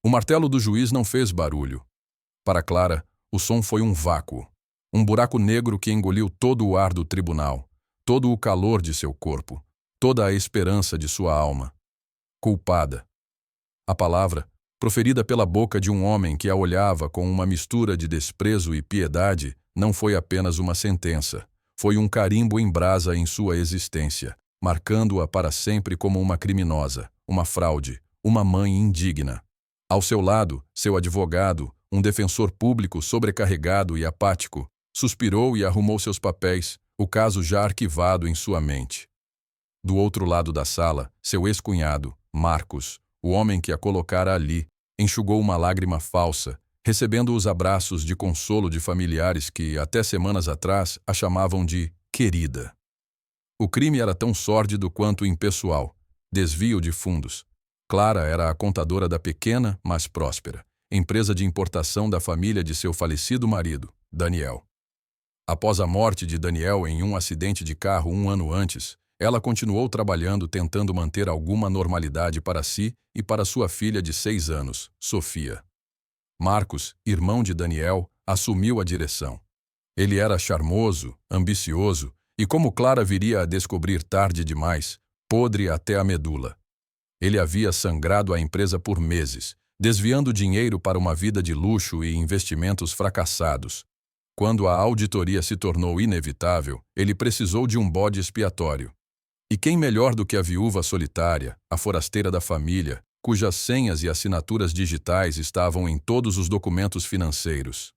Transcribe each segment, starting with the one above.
O martelo do juiz não fez barulho. Para Clara, o som foi um vácuo. Um buraco negro que engoliu todo o ar do tribunal, todo o calor de seu corpo, toda a esperança de sua alma. Culpada. A palavra, proferida pela boca de um homem que a olhava com uma mistura de desprezo e piedade, não foi apenas uma sentença. Foi um carimbo em brasa em sua existência, marcando-a para sempre como uma criminosa, uma fraude, uma mãe indigna. Ao seu lado, seu advogado, um defensor público sobrecarregado e apático, suspirou e arrumou seus papéis, o caso já arquivado em sua mente. Do outro lado da sala, seu ex-cunhado, Marcos, o homem que a colocara ali, enxugou uma lágrima falsa, recebendo os abraços de consolo de familiares que, até semanas atrás, a chamavam de querida. O crime era tão sórdido quanto impessoal. Desvio de fundos. Clara era a contadora da pequena, mas próspera, empresa de importação da família de seu falecido marido, Daniel. Após a morte de Daniel em um acidente de carro 1 ano antes, ela continuou trabalhando tentando manter alguma normalidade para si e para sua filha de 6 anos, Sofia. Marcos, irmão de Daniel, assumiu a direção. Ele era charmoso, ambicioso e, como Clara viria a descobrir tarde demais, podre até a medula. Ele havia sangrado a empresa por meses, desviando dinheiro para uma vida de luxo e investimentos fracassados. Quando a auditoria se tornou inevitável, ele precisou de um bode expiatório. E quem melhor do que a viúva solitária, a forasteira da família, cujas senhas e assinaturas digitais estavam em todos os documentos financeiros?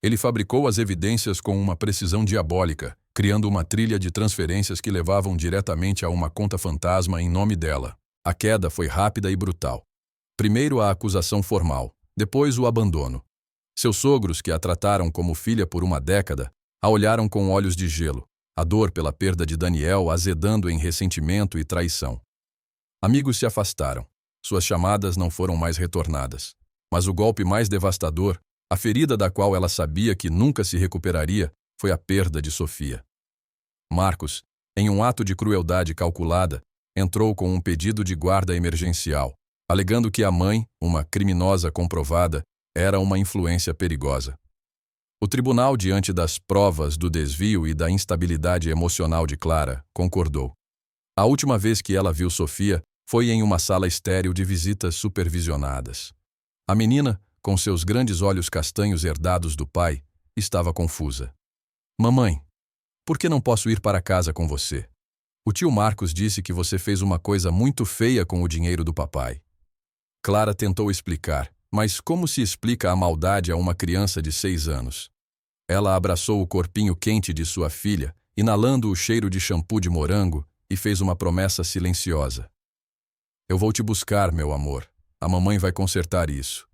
Ele fabricou as evidências com uma precisão diabólica, criando uma trilha de transferências que levavam diretamente a uma conta fantasma em nome dela. A queda foi rápida e brutal. Primeiro a acusação formal, depois o abandono. Seus sogros, que a trataram como filha por uma década, a olharam com olhos de gelo, a dor pela perda de Daniel azedando em ressentimento e traição. Amigos se afastaram. Suas chamadas não foram mais retornadas. Mas o golpe mais devastador, a ferida da qual ela sabia que nunca se recuperaria, foi a perda de Sofia. Marcos, em um ato de crueldade calculada, entrou com um pedido de guarda emergencial, alegando que a mãe, uma criminosa comprovada, era uma influência perigosa. O tribunal, diante das provas do desvio e da instabilidade emocional de Clara, concordou. A última vez que ela viu Sofia foi em uma sala estéril de visitas supervisionadas. A menina, com seus grandes olhos castanhos herdados do pai, estava confusa. Mamãe, por que não posso ir para casa com você? O tio Marcos disse que você fez uma coisa muito feia com o dinheiro do papai. Clara tentou explicar, mas como se explica a maldade a uma criança de 6 anos? Ela abraçou o corpinho quente de sua filha, inalando o cheiro de shampoo de morango, e fez uma promessa silenciosa. Eu vou te buscar, meu amor. A mamãe vai consertar isso.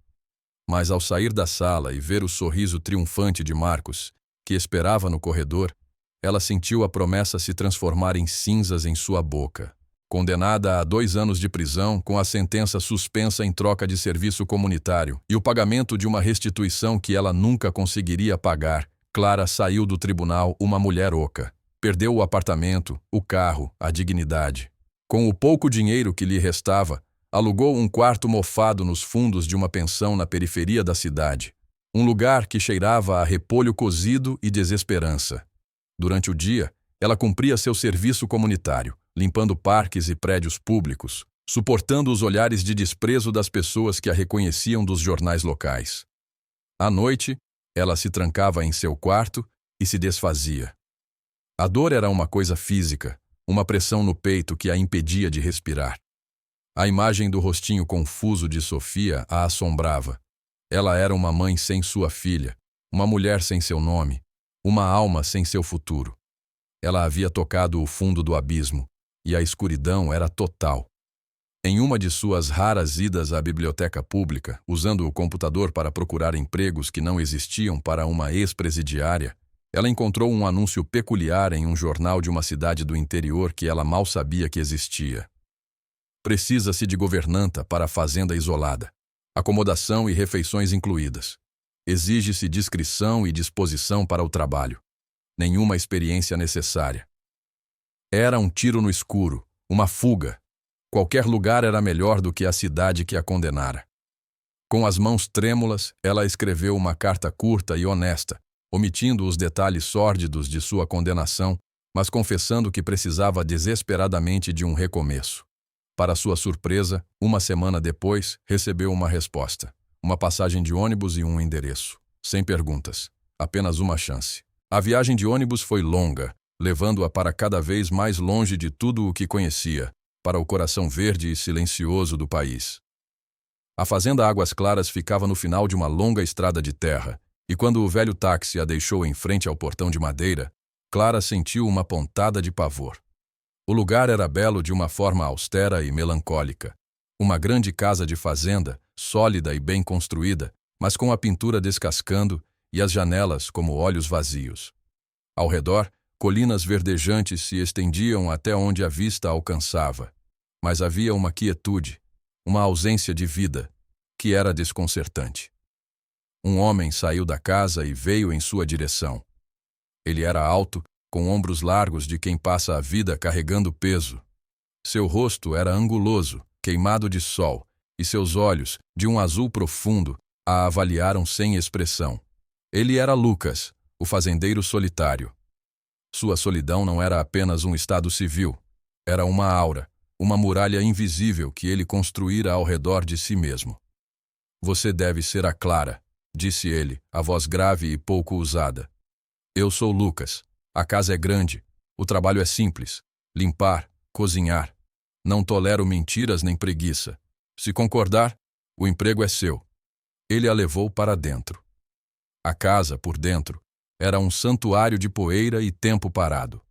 Mas ao sair da sala e ver o sorriso triunfante de Marcos, que esperava no corredor, ela sentiu a promessa se transformar em cinzas em sua boca. Condenada a 2 anos de prisão, com a sentença suspensa em troca de serviço comunitário e o pagamento de uma restituição que ela nunca conseguiria pagar, Clara saiu do tribunal uma mulher oca. Perdeu o apartamento, o carro, a dignidade. Com o pouco dinheiro que lhe restava, alugou um quarto mofado nos fundos de uma pensão na periferia da cidade. Um lugar que cheirava a repolho cozido e desesperança. Durante o dia, ela cumpria seu serviço comunitário, limpando parques e prédios públicos, suportando os olhares de desprezo das pessoas que a reconheciam dos jornais locais. À noite, ela se trancava em seu quarto e se desfazia. A dor era uma coisa física, uma pressão no peito que a impedia de respirar. A imagem do rostinho confuso de Sofia a assombrava. Ela era uma mãe sem sua filha, uma mulher sem seu nome, uma alma sem seu futuro. Ela havia tocado o fundo do abismo, e a escuridão era total. Em uma de suas raras idas à biblioteca pública, usando o computador para procurar empregos que não existiam para uma ex-presidiária, ela encontrou um anúncio peculiar em um jornal de uma cidade do interior que ela mal sabia que existia. Precisa-se de governanta para a fazenda isolada, acomodação e refeições incluídas. Exige-se discrição e disposição para o trabalho. Nenhuma experiência necessária. Era um tiro no escuro, uma fuga. Qualquer lugar era melhor do que a cidade que a condenara. Com as mãos trêmulas, ela escreveu uma carta curta e honesta, omitindo os detalhes sórdidos de sua condenação, mas confessando que precisava desesperadamente de um recomeço. Para sua surpresa, uma semana depois, recebeu uma resposta. Uma passagem de ônibus e um endereço. Sem perguntas. Apenas uma chance. A viagem de ônibus foi longa, levando-a para cada vez mais longe de tudo o que conhecia, para o coração verde e silencioso do país. A fazenda Águas Claras ficava no final de uma longa estrada de terra, e quando o velho táxi a deixou em frente ao portão de madeira, Clara sentiu uma pontada de pavor. O lugar era belo de uma forma austera e melancólica. Uma grande casa de fazenda, sólida e bem construída, mas com a pintura descascando e as janelas como olhos vazios. Ao redor, colinas verdejantes se estendiam até onde a vista alcançava, mas havia uma quietude, uma ausência de vida, que era desconcertante. Um homem saiu da casa e veio em sua direção. Ele era alto, com ombros largos de quem passa a vida carregando peso. Seu rosto era anguloso, queimado de sol, e seus olhos, de um azul profundo, a avaliaram sem expressão. Ele era Lucas, o fazendeiro solitário. Sua solidão não era apenas um estado civil, era uma aura, uma muralha invisível que ele construíra ao redor de si mesmo. Você deve ser a Clara, disse ele, a voz grave e pouco usada. Eu sou Lucas. A casa é grande. O trabalho é simples. Limpar, cozinhar. Não tolero mentiras nem preguiça. Se concordar, o emprego é seu. Ele a levou para dentro. A casa, por dentro, era um santuário de poeira e tempo parado.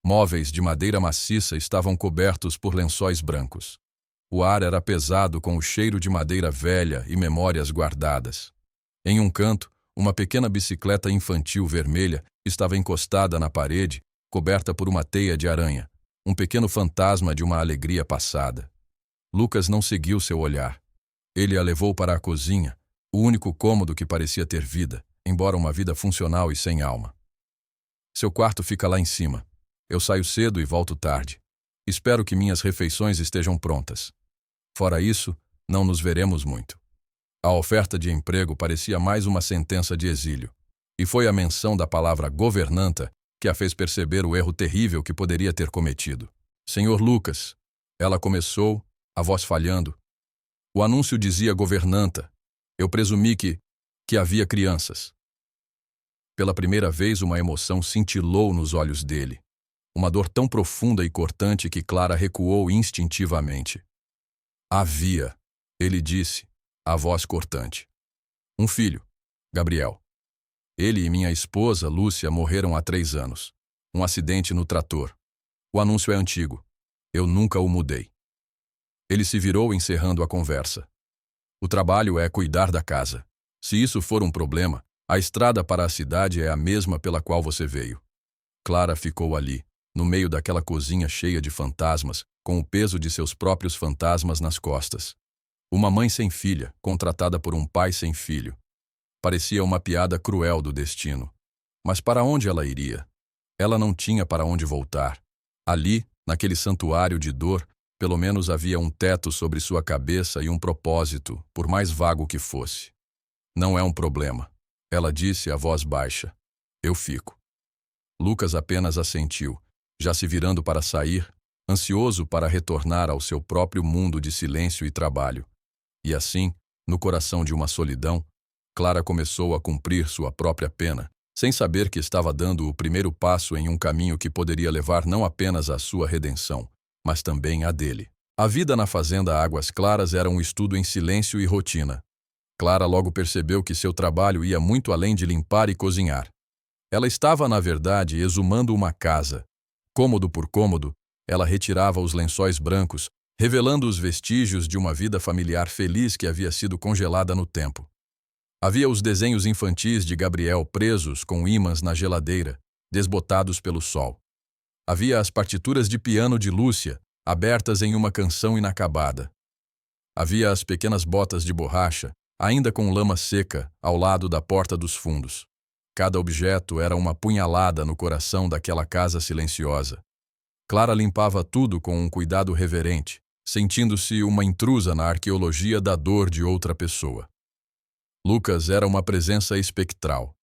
Móveis de madeira maciça estavam cobertos por lençóis brancos. O ar era pesado com o cheiro de madeira velha e memórias guardadas. Em um canto, uma pequena bicicleta infantil vermelha estava encostada na parede, coberta por uma teia de aranha, um pequeno fantasma de uma alegria passada. Lucas não seguiu seu olhar. Ele a levou para a cozinha, o único cômodo que parecia ter vida, embora uma vida funcional e sem alma. Seu quarto fica lá em cima. Eu saio cedo e volto tarde. Espero que minhas refeições estejam prontas. Fora isso, não nos veremos muito. A oferta de emprego parecia mais uma sentença de exílio, e foi a menção da palavra governanta que a fez perceber o erro terrível que poderia ter cometido. Senhor Lucas, ela começou, a voz falhando. O anúncio dizia governanta. Eu presumi que havia crianças. Pela primeira vez uma emoção cintilou nos olhos dele. Uma dor tão profunda e cortante que Clara recuou instintivamente. Havia, ele disse, a voz cortante. Um filho, Gabriel. Ele e minha esposa, Lúcia, morreram há 3 anos. Um acidente no trator. O anúncio é antigo. Eu nunca o mudei. Ele se virou encerrando a conversa. O trabalho é cuidar da casa. Se isso for um problema, a estrada para a cidade é a mesma pela qual você veio. Clara ficou ali, no meio daquela cozinha cheia de fantasmas, com o peso de seus próprios fantasmas nas costas. Uma mãe sem filha, contratada por um pai sem filho. Parecia uma piada cruel do destino. Mas para onde ela iria? Ela não tinha para onde voltar. Ali, naquele santuário de dor, pelo menos havia um teto sobre sua cabeça e um propósito, por mais vago que fosse. Não é um problema, ela disse a voz baixa. Eu fico. Lucas apenas assentiu, já se virando para sair, ansioso para retornar ao seu próprio mundo de silêncio e trabalho. E assim, no coração de uma solidão, Clara começou a cumprir sua própria pena, sem saber que estava dando o primeiro passo em um caminho que poderia levar não apenas à sua redenção, mas também à dele. A vida na fazenda Águas Claras era um estudo em silêncio e rotina. Clara logo percebeu que seu trabalho ia muito além de limpar e cozinhar. Ela estava, na verdade, exumando uma casa. Cômodo por cômodo, ela retirava os lençóis brancos, revelando os vestígios de uma vida familiar feliz que havia sido congelada no tempo. Havia os desenhos infantis de Gabriel presos com ímãs na geladeira, desbotados pelo sol. Havia as partituras de piano de Lúcia, abertas em uma canção inacabada. Havia as pequenas botas de borracha, ainda com lama seca, ao lado da porta dos fundos. Cada objeto era uma punhalada no coração daquela casa silenciosa. Clara limpava tudo com um cuidado reverente, sentindo-se uma intrusa na arqueologia da dor de outra pessoa. Lucas era uma presença espectral.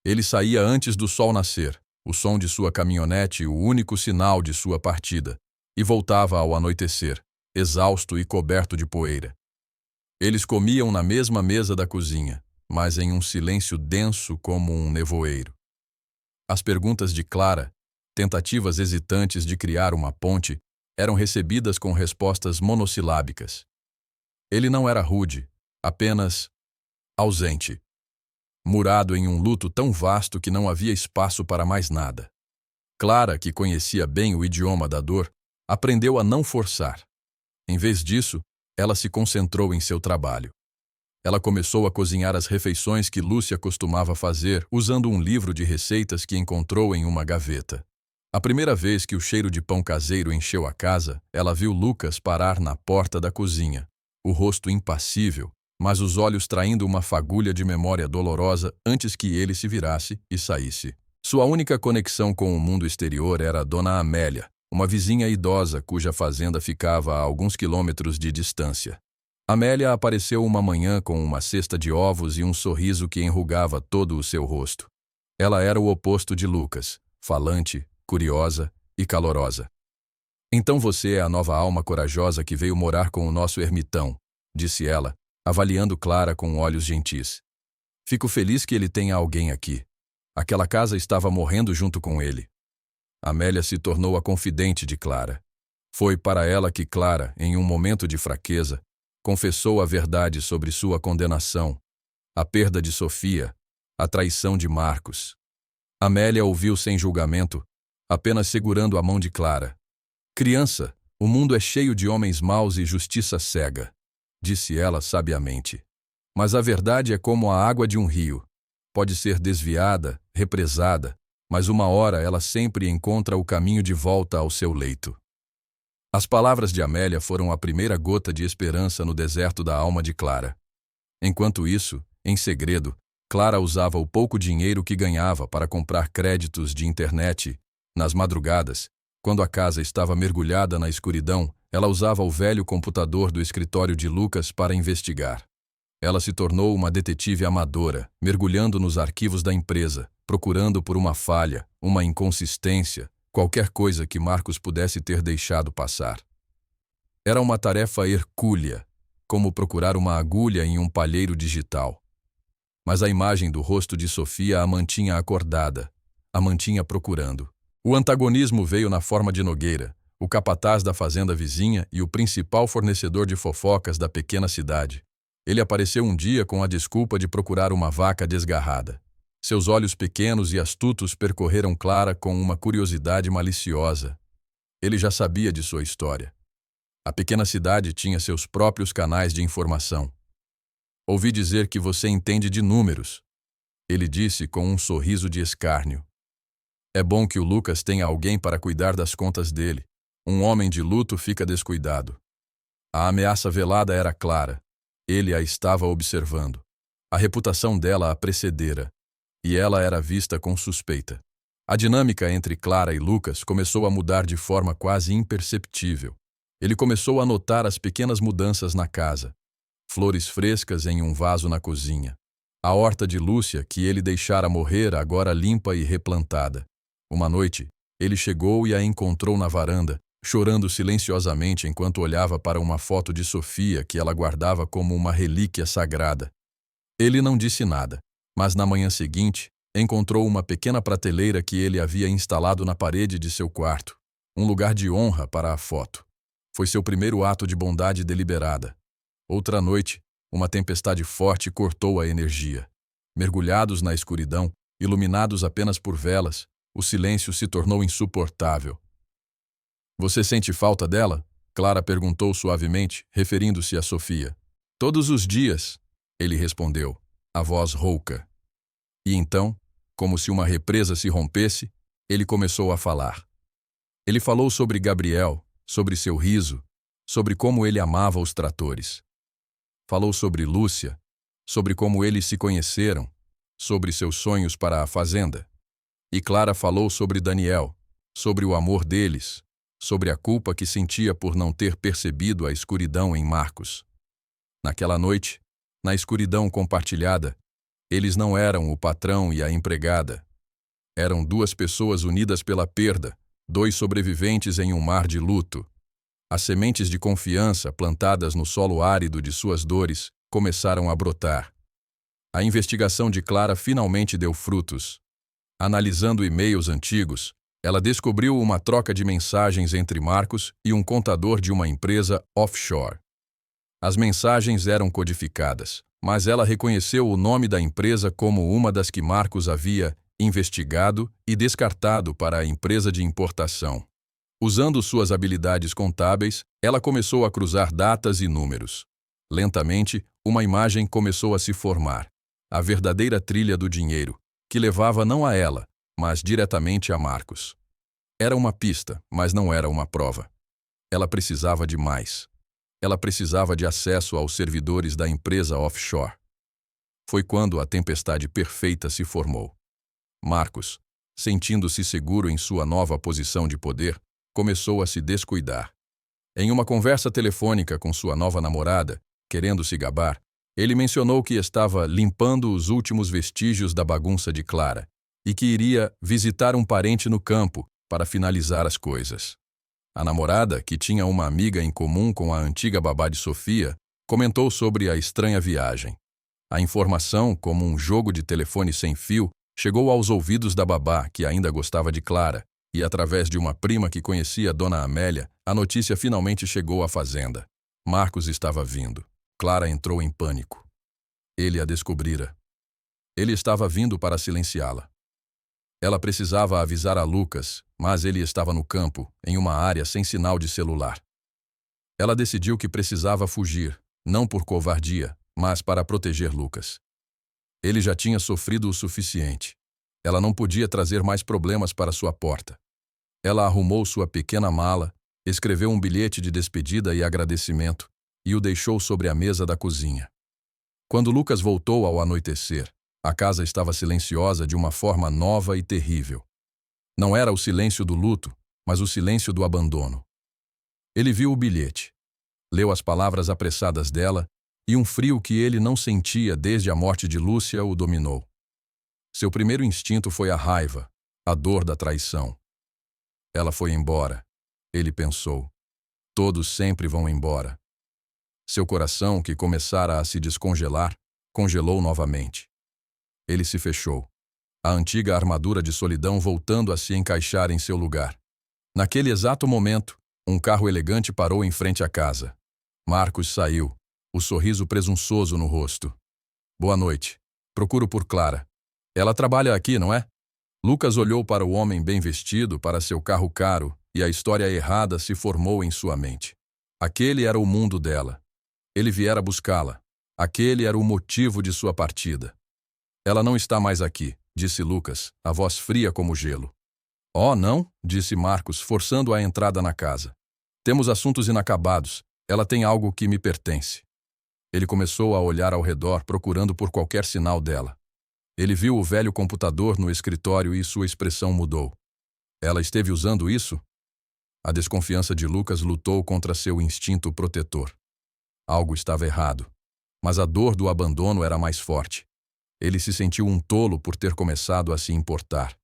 Ele saía antes do sol nascer, o som de sua caminhonete o único sinal de sua partida, e voltava ao anoitecer, exausto e coberto de poeira. Eles comiam na mesma mesa da cozinha, mas em um silêncio denso como um nevoeiro. As perguntas de Clara, tentativas hesitantes de criar uma ponte, eram recebidas com respostas monossilábicas. Ele não era rude, apenas ausente, murado em um luto tão vasto que não havia espaço para mais nada. Clara, que conhecia bem o idioma da dor, aprendeu a não forçar. Em vez disso, ela se concentrou em seu trabalho. Ela começou a cozinhar as refeições que Lúcia costumava fazer usando um livro de receitas que encontrou em uma gaveta. A primeira vez que o cheiro de pão caseiro encheu a casa, ela viu Lucas parar na porta da cozinha, o rosto impassível, mas os olhos traindo uma fagulha de memória dolorosa antes que ele se virasse e saísse. Sua única conexão com o mundo exterior era a Dona Amélia, uma vizinha idosa cuja fazenda ficava a alguns quilômetros de distância. Amélia apareceu uma manhã com uma cesta de ovos e um sorriso que enrugava todo o seu rosto. Ela era o oposto de Lucas, falante, curiosa e calorosa. "Então você é a nova alma corajosa que veio morar com o nosso ermitão", disse ela, avaliando Clara com olhos gentis. "Fico feliz que ele tenha alguém aqui. Aquela casa estava morrendo junto com ele." Amélia se tornou a confidente de Clara. Foi para ela que Clara, em um momento de fraqueza, confessou a verdade sobre sua condenação, a perda de Sofia, a traição de Marcos. Amélia ouviu sem julgamento, apenas segurando a mão de Clara. "Criança, o mundo é cheio de homens maus e justiça cega", disse ela sabiamente. "Mas a verdade é como a água de um rio. Pode ser desviada, represada, mas uma hora ela sempre encontra o caminho de volta ao seu leito." As palavras de Amélia foram a primeira gota de esperança no deserto da alma de Clara. Enquanto isso, em segredo, Clara usava o pouco dinheiro que ganhava para comprar créditos de internet. Nas madrugadas, quando a casa estava mergulhada na escuridão, ela usava o velho computador do escritório de Lucas para investigar. Ela se tornou uma detetive amadora, mergulhando nos arquivos da empresa, procurando por uma falha, uma inconsistência, qualquer coisa que Marcos pudesse ter deixado passar. Era uma tarefa hercúlea, como procurar uma agulha em um palheiro digital. Mas a imagem do rosto de Sofia a mantinha acordada, a mantinha procurando. O antagonismo veio na forma de Nogueira, o capataz da fazenda vizinha e o principal fornecedor de fofocas da pequena cidade. Ele apareceu um dia com a desculpa de procurar uma vaca desgarrada. Seus olhos pequenos e astutos percorreram Clara com uma curiosidade maliciosa. Ele já sabia de sua história. A pequena cidade tinha seus próprios canais de informação. "Ouvi dizer que você entende de números", ele disse com um sorriso de escárnio. "É bom que o Lucas tenha alguém para cuidar das contas dele. Um homem de luto fica descuidado." A ameaça velada era clara. Ele a estava observando. A reputação dela a precedera, e ela era vista com suspeita. A dinâmica entre Clara e Lucas começou a mudar de forma quase imperceptível. Ele começou a notar as pequenas mudanças na casa. Flores frescas em um vaso na cozinha. A horta de Lúcia, que ele deixara morrer, agora limpa e replantada. Uma noite, ele chegou e a encontrou na varanda, chorando silenciosamente enquanto olhava para uma foto de Sofia que ela guardava como uma relíquia sagrada. Ele não disse nada, mas na manhã seguinte, encontrou uma pequena prateleira que ele havia instalado na parede de seu quarto, um lugar de honra para a foto. Foi seu primeiro ato de bondade deliberada. Outra noite, uma tempestade forte cortou a energia. Mergulhados na escuridão, iluminados apenas por velas, o silêncio se tornou insuportável. "Você sente falta dela?" Clara perguntou suavemente, referindo-se a Sofia. "Todos os dias", ele respondeu, a voz rouca. E então, como se uma represa se rompesse, ele começou a falar. Ele falou sobre Gabriel, sobre seu riso, sobre como ele amava os tratores. Falou sobre Lúcia, sobre como eles se conheceram, sobre seus sonhos para a fazenda. E Clara falou sobre Daniel, sobre o amor deles, sobre a culpa que sentia por não ter percebido a escuridão em Marcos. Naquela noite, na escuridão compartilhada, eles não eram o patrão e a empregada. Eram duas pessoas unidas pela perda, dois sobreviventes em um mar de luto. As sementes de confiança plantadas no solo árido de suas dores começaram a brotar. A investigação de Clara finalmente deu frutos. Analisando e-mails antigos, ela descobriu uma troca de mensagens entre Marcos e um contador de uma empresa offshore. As mensagens eram codificadas, mas ela reconheceu o nome da empresa como uma das que Marcos havia investigado e descartado para a empresa de importação. Usando suas habilidades contábeis, ela começou a cruzar datas e números. Lentamente, uma imagem começou a se formar. A verdadeira trilha do dinheiro, que levava não a ela, mas diretamente a Marcos. Era uma pista, mas não era uma prova. Ela precisava de mais. Ela precisava de acesso aos servidores da empresa offshore. Foi quando a tempestade perfeita se formou. Marcos, sentindo-se seguro em sua nova posição de poder, começou a se descuidar. Em uma conversa telefônica com sua nova namorada, querendo se gabar, ele mencionou que estava limpando os últimos vestígios da bagunça de Clara e que iria visitar um parente no campo para finalizar as coisas. A namorada, que tinha uma amiga em comum com a antiga babá de Sofia, comentou sobre a estranha viagem. A informação, como um jogo de telefone sem fio, chegou aos ouvidos da babá, que ainda gostava de Clara, e através de uma prima que conhecia Dona Amélia, a notícia finalmente chegou à fazenda. Marcos estava vindo. Clara entrou em pânico. Ele a descobrira. Ele estava vindo para silenciá-la. Ela precisava avisar a Lucas, mas ele estava no campo, em uma área sem sinal de celular. Ela decidiu que precisava fugir, não por covardia, mas para proteger Lucas. Ele já tinha sofrido o suficiente. Ela não podia trazer mais problemas para sua porta. Ela arrumou sua pequena mala, escreveu um bilhete de despedida e agradecimento e o deixou sobre a mesa da cozinha. Quando Lucas voltou ao anoitecer, a casa estava silenciosa de uma forma nova e terrível. Não era o silêncio do luto, mas o silêncio do abandono. Ele viu o bilhete, leu as palavras apressadas dela e um frio que ele não sentia desde a morte de Lúcia o dominou. Seu primeiro instinto foi a raiva, a dor da traição. Ela foi embora, ele pensou. Todos sempre vão embora. Seu coração, que começara a se descongelar, congelou novamente. Ele se fechou, a antiga armadura de solidão voltando a se encaixar em seu lugar. Naquele exato momento, um carro elegante parou em frente à casa. Marcos saiu, o sorriso presunçoso no rosto. Boa noite. Procuro por Clara. Ela trabalha aqui, não é? Lucas olhou para o homem bem vestido, para seu carro caro, e a história errada se formou em sua mente. Aquele era o mundo dela. Ele viera buscá-la. Aquele era o motivo de sua partida. Ela não está mais aqui, disse Lucas, a voz fria como gelo. Oh, não, disse Marcos, forçando a entrada na casa. Temos assuntos inacabados. Ela tem algo que me pertence. Ele começou a olhar ao redor, procurando por qualquer sinal dela. Ele viu o velho computador no escritório e sua expressão mudou. Ela esteve usando isso? A desconfiança de Lucas lutou contra seu instinto protetor. Algo estava errado, mas a dor do abandono era mais forte. Ele se sentiu um tolo por ter começado a se importar.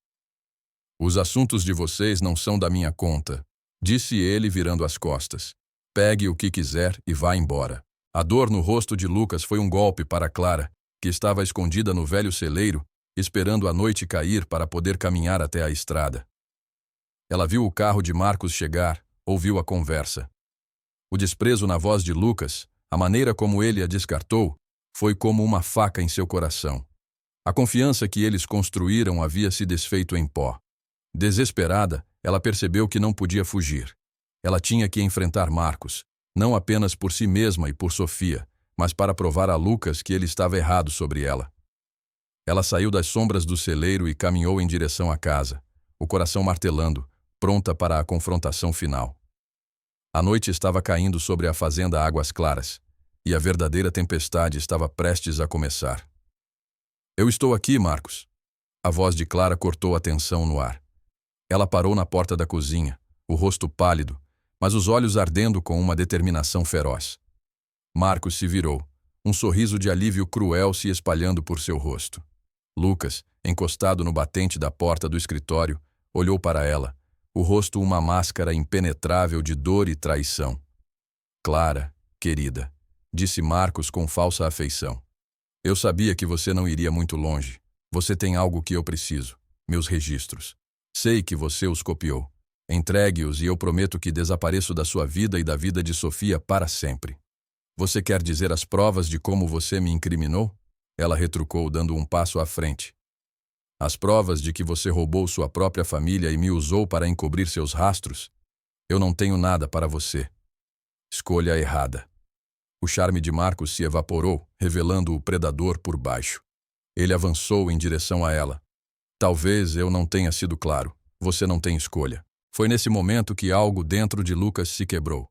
Os assuntos de vocês não são da minha conta, disse ele virando as costas. Pegue o que quiser e vá embora. A dor no rosto de Lucas foi um golpe para Clara, que estava escondida no velho celeiro, esperando a noite cair para poder caminhar até a estrada. Ela viu o carro de Marcos chegar, ouviu a conversa. O desprezo na voz de Lucas, a maneira como ele a descartou, foi como uma faca em seu coração. A confiança que eles construíram havia se desfeito em pó. Desesperada, ela percebeu que não podia fugir. Ela tinha que enfrentar Marcos, não apenas por si mesma e por Sofia, mas para provar a Lucas que ele estava errado sobre ela. Ela saiu das sombras do celeiro e caminhou em direção à casa, o coração martelando, pronta para a confrontação final. A noite estava caindo sobre a fazenda Águas Claras, e a verdadeira tempestade estava prestes a começar. Eu estou aqui, Marcos. A voz de Clara cortou a tensão no ar. Ela parou na porta da cozinha, o rosto pálido, mas os olhos ardendo com uma determinação feroz. Marcos se virou, um sorriso de alívio cruel se espalhando por seu rosto. Lucas, encostado no batente da porta do escritório, olhou para ela, o rosto uma máscara impenetrável de dor e traição. Clara, querida, disse Marcos com falsa afeição. Eu sabia que você não iria muito longe. Você tem algo que eu preciso, meus registros. Sei que você os copiou. Entregue-os e eu prometo que desapareço da sua vida e da vida de Sofia para sempre. Você quer dizer as provas de como você me incriminou? Ela retrucou, dando um passo à frente. As provas de que você roubou sua própria família e me usou para encobrir seus rastros? Eu não tenho nada para você. Escolha errada. O charme de Marcos se evaporou, revelando o predador por baixo. Ele avançou em direção a ela. Talvez eu não tenha sido claro. Você não tem escolha. Foi nesse momento que algo dentro de Lucas se quebrou.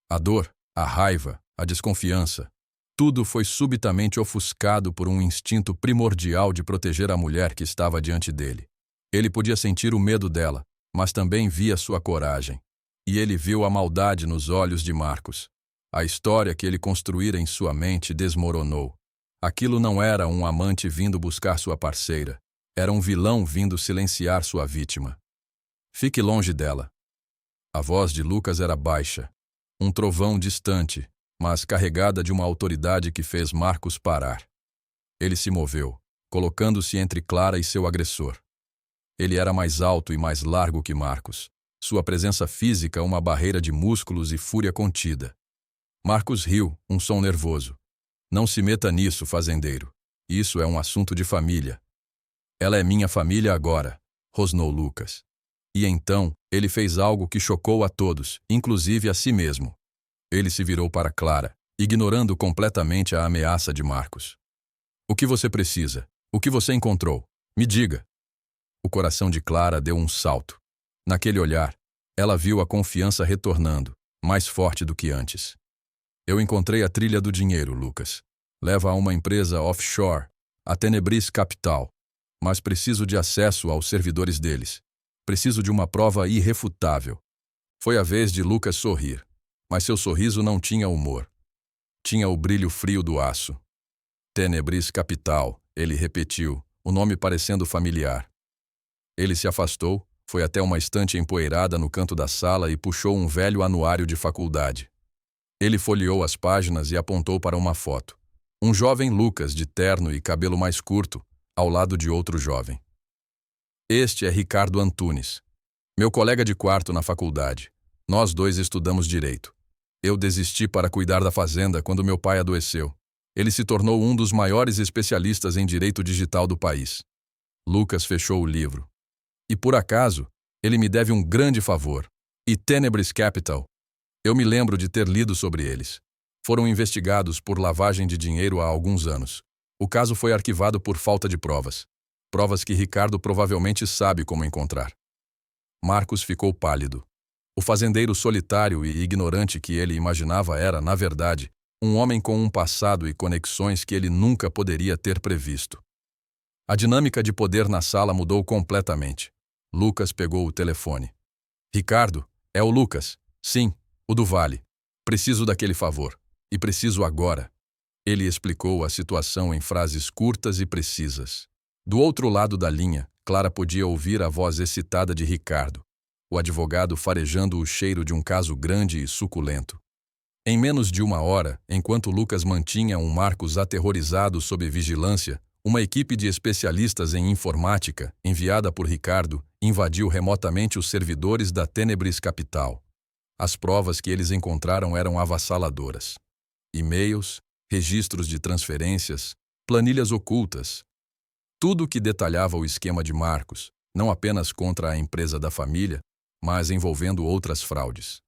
A dor, a raiva, a desconfiança. Tudo foi subitamente ofuscado por um instinto primordial de proteger a mulher que estava diante dele. Ele podia sentir o medo dela, mas também via sua coragem. E ele viu a maldade nos olhos de Marcos. A história que ele construíra em sua mente desmoronou. Aquilo não era um amante vindo buscar sua parceira. Era um vilão vindo silenciar sua vítima. Fique longe dela. A voz de Lucas era baixa, um trovão distante, mas carregada de uma autoridade que fez Marcos parar. Ele se moveu, colocando-se entre Clara e seu agressor. Ele era mais alto e mais largo que Marcos. Sua presença física uma barreira de músculos e fúria contida. Marcos riu, um som nervoso. Não se meta nisso, fazendeiro. Isso é um assunto de família. Ela é minha família agora, rosnou Lucas. E então, ele fez algo que chocou a todos, inclusive a si mesmo. Ele se virou para Clara, ignorando completamente a ameaça de Marcos. O que você precisa? O que você encontrou? Me diga. O coração de Clara deu um salto. Naquele olhar, ela viu a confiança retornando, mais forte do que antes. Eu encontrei a trilha do dinheiro, Lucas. Leva a uma empresa offshore, a Tenebris Capital. Mas preciso de acesso aos servidores deles. Preciso de uma prova irrefutável. Foi a vez de Lucas sorrir, mas seu sorriso não tinha humor. Tinha o brilho frio do aço. Tenebris Capital, ele repetiu, o nome parecendo familiar. Ele se afastou, foi até uma estante empoeirada no canto da sala e puxou um velho anuário de faculdade. Ele folheou as páginas e apontou para uma foto. Um jovem Lucas de terno e cabelo mais curto, ao lado de outro jovem. Este é Ricardo Antunes, meu colega de quarto na faculdade. Nós dois estudamos direito. Eu desisti para cuidar da fazenda quando meu pai adoeceu. Ele se tornou um dos maiores especialistas em direito digital do país. Lucas fechou o livro. E por acaso, ele me deve um grande favor. E Tenebris Capital. Eu me lembro de ter lido sobre eles. Foram investigados por lavagem de dinheiro há alguns anos. O caso foi arquivado por falta de provas. Provas que Ricardo provavelmente sabe como encontrar. Marcos ficou pálido. O fazendeiro solitário e ignorante que ele imaginava era, na verdade, um homem com um passado e conexões que ele nunca poderia ter previsto. A dinâmica de poder na sala mudou completamente. Lucas pegou o telefone. Ricardo, é o Lucas. Sim, o do Vale. Preciso daquele favor. E preciso agora. Ele explicou a situação em frases curtas e precisas. Do outro lado da linha, Clara podia ouvir a voz excitada de Ricardo, o advogado farejando o cheiro de um caso grande e suculento. Em menos de uma hora, enquanto Lucas mantinha um Marcos aterrorizado sob vigilância, uma equipe de especialistas em informática, enviada por Ricardo, invadiu remotamente os servidores da Tenebris Capital. As provas que eles encontraram eram avassaladoras. E-mails, registros de transferências, planilhas ocultas. Tudo que detalhava o esquema de Marcos, não apenas contra a empresa da família, mas envolvendo outras fraudes.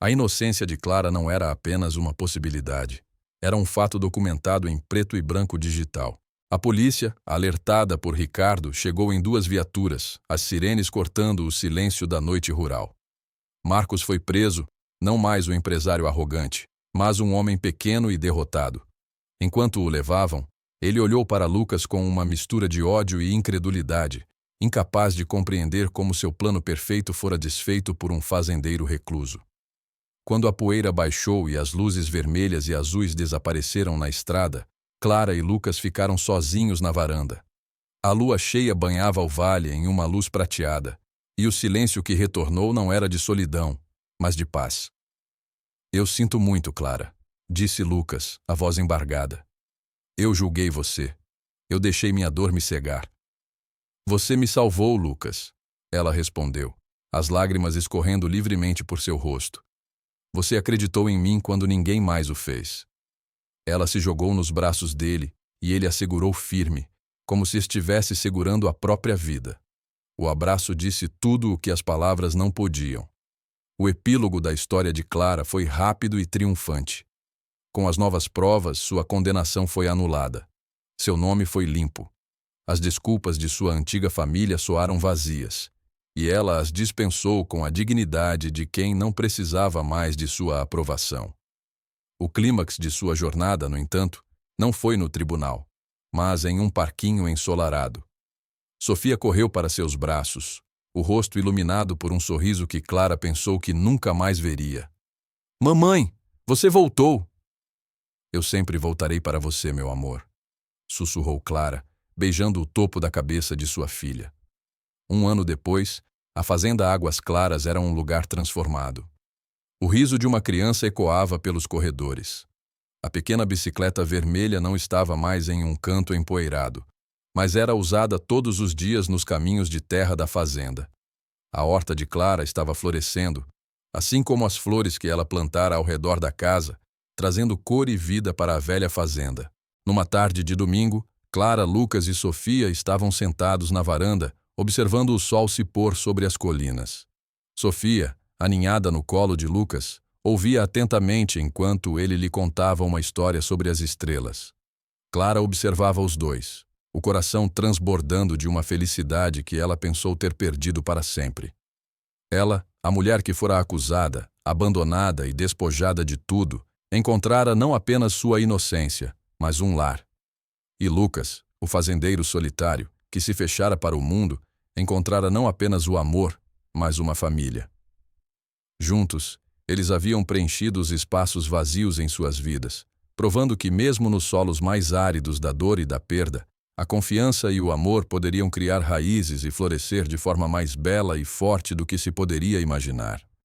A inocência de Clara não era apenas uma possibilidade. Era um fato documentado em preto e branco digital. A polícia, alertada por Ricardo, chegou em 2 viaturas, as sirenes cortando o silêncio da noite rural. Marcos foi preso, não mais o empresário arrogante, mas um homem pequeno e derrotado. Enquanto o levavam, ele olhou para Lucas com uma mistura de ódio e incredulidade, incapaz de compreender como seu plano perfeito fora desfeito por um fazendeiro recluso. Quando a poeira baixou e as luzes vermelhas e azuis desapareceram na estrada, Clara e Lucas ficaram sozinhos na varanda. A lua cheia banhava o vale em uma luz prateada, e o silêncio que retornou não era de solidão, mas de paz. "Eu sinto muito, Clara", disse Lucas, a voz embargada. "Eu julguei você. Eu deixei minha dor me cegar." "Você me salvou, Lucas", ela respondeu, as lágrimas escorrendo livremente por seu rosto. "Você acreditou em mim quando ninguém mais o fez." Ela se jogou nos braços dele e ele a segurou firme, como se estivesse segurando a própria vida. O abraço disse tudo o que as palavras não podiam. O epílogo da história de Clara foi rápido e triunfante. Com as novas provas, sua condenação foi anulada. Seu nome foi limpo. As desculpas de sua antiga família soaram vazias, e ela as dispensou com a dignidade de quem não precisava mais de sua aprovação. O clímax de sua jornada, no entanto, não foi no tribunal, mas em um parquinho ensolarado. Sofia correu para seus braços, o rosto iluminado por um sorriso que Clara pensou que nunca mais veria. "Mamãe, você voltou!" "Eu sempre voltarei para você, meu amor", sussurrou Clara, beijando o topo da cabeça de sua filha. Um ano depois, a fazenda Águas Claras era um lugar transformado. O riso de uma criança ecoava pelos corredores. A pequena bicicleta vermelha não estava mais em um canto empoeirado, mas era usada todos os dias nos caminhos de terra da fazenda. A horta de Clara estava florescendo, assim como as flores que ela plantara ao redor da casa, trazendo cor e vida para a velha fazenda. Numa tarde de domingo, Clara, Lucas e Sofia estavam sentados na varanda, observando o sol se pôr sobre as colinas. Sofia, aninhada no colo de Lucas, ouvia atentamente enquanto ele lhe contava uma história sobre as estrelas. Clara observava os dois, o coração transbordando de uma felicidade que ela pensou ter perdido para sempre. Ela, a mulher que fora acusada, abandonada e despojada de tudo, encontrara não apenas sua inocência, mas um lar. E Lucas, o fazendeiro solitário, que se fechara para o mundo, encontrara não apenas o amor, mas uma família. Juntos, eles haviam preenchido os espaços vazios em suas vidas, provando que mesmo nos solos mais áridos da dor e da perda, a confiança e o amor poderiam criar raízes e florescer de forma mais bela e forte do que se poderia imaginar.